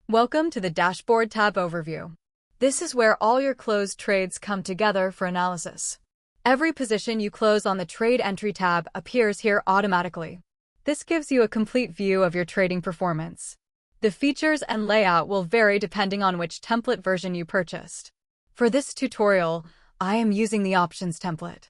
Welcome to the Dashboard tab overview. This is where all your closed trades come together for analysis. Every position you close on the Trade Entry tab appears here automatically. This gives you a complete view of your trading performance. The features and layout will vary depending on which template version you purchased. For this tutorial, I am using the Options template.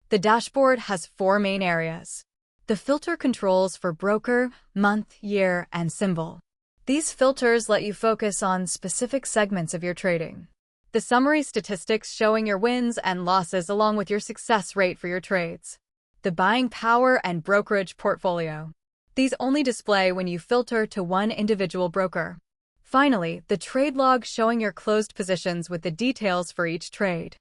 The dashboard has 4 main areas. The filter controls for broker, month, year, and symbol. These filters let you focus on specific segments of your trading. The summary statistics showing your wins and losses along with your success rate for your trades. The buying power and brokerage portfolio. These only display when you filter to one individual broker. Finally, the trade log showing your closed positions with the details for each trade.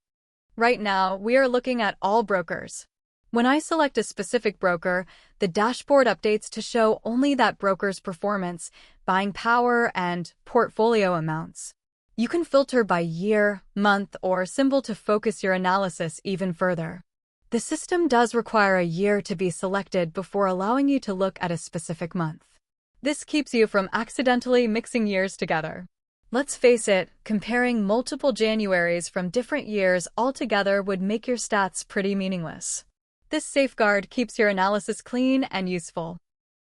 Right now, we are looking at all brokers. When I select a specific broker, the dashboard updates to show only that broker's performance, buying power, and portfolio amounts. You can filter by year, month, or symbol to focus your analysis even further. The system does require a year to be selected before allowing you to look at a specific month. This keeps you from accidentally mixing years together. Let's face it, comparing multiple Januaries from different years altogether would make your stats pretty meaningless. This safeguard keeps your analysis clean and useful.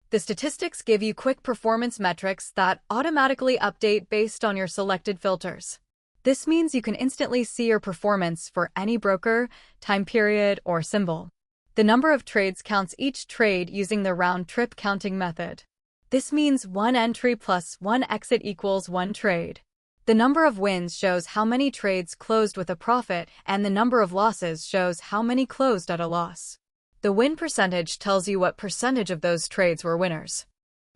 The statistics give you quick performance metrics that automatically update based on your selected filters. This means you can instantly see your performance for any broker, time period, or symbol. The number of trades counts each trade using the round-trip counting method. This means one entry plus one exit equals one trade. The number of wins shows how many trades closed with a profit, and the number of losses shows how many closed at a loss. The win percentage tells you what percentage of those trades were winners.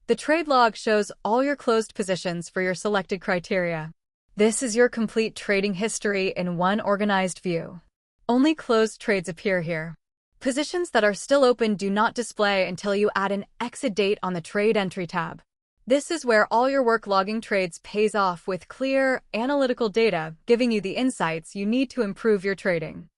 The trade log shows all your closed positions for your selected criteria. This is your complete trading history in one organized view. Only closed trades appear here. Positions that are still open do not display until you add an exit date on the Trade Entry tab. This is where all your work logging trades pays off with clear, analytical data, giving you the insights you need to improve your trading.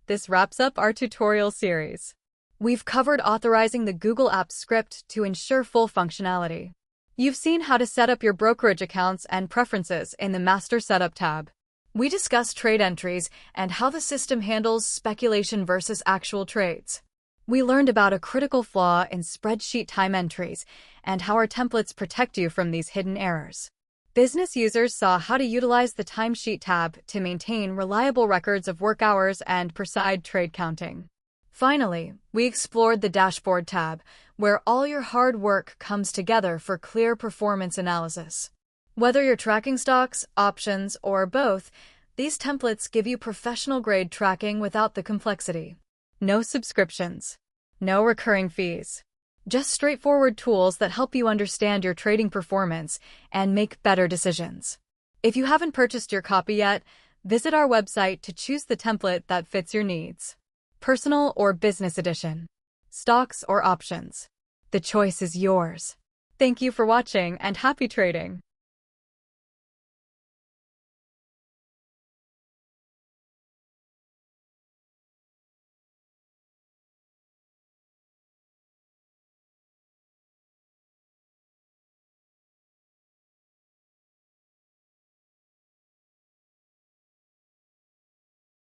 This wraps up our tutorial series. We've covered authorizing the Google Apps script to ensure full functionality. You've seen how to set up your brokerage accounts and preferences in the Master Setup tab. We discussed trade entries and how the system handles speculation versus actual trades. We learned about a critical flaw in spreadsheet time entries and how our templates protect you from these hidden errors. Business users saw how to utilize the Timesheet tab to maintain reliable records of work hours and precise trade counting. Finally, we explored the Dashboard tab, where all your hard work comes together for clear performance analysis. Whether you're tracking stocks, options, or both, these templates give you professional-grade tracking without the complexity. No subscriptions. No recurring fees. Just straightforward tools that help you understand your trading performance and make better decisions. If you haven't purchased your copy yet, visit our website to choose the template that fits your needs. Personal or business edition. Stocks or options. The choice is yours. Thank you for watching and happy trading.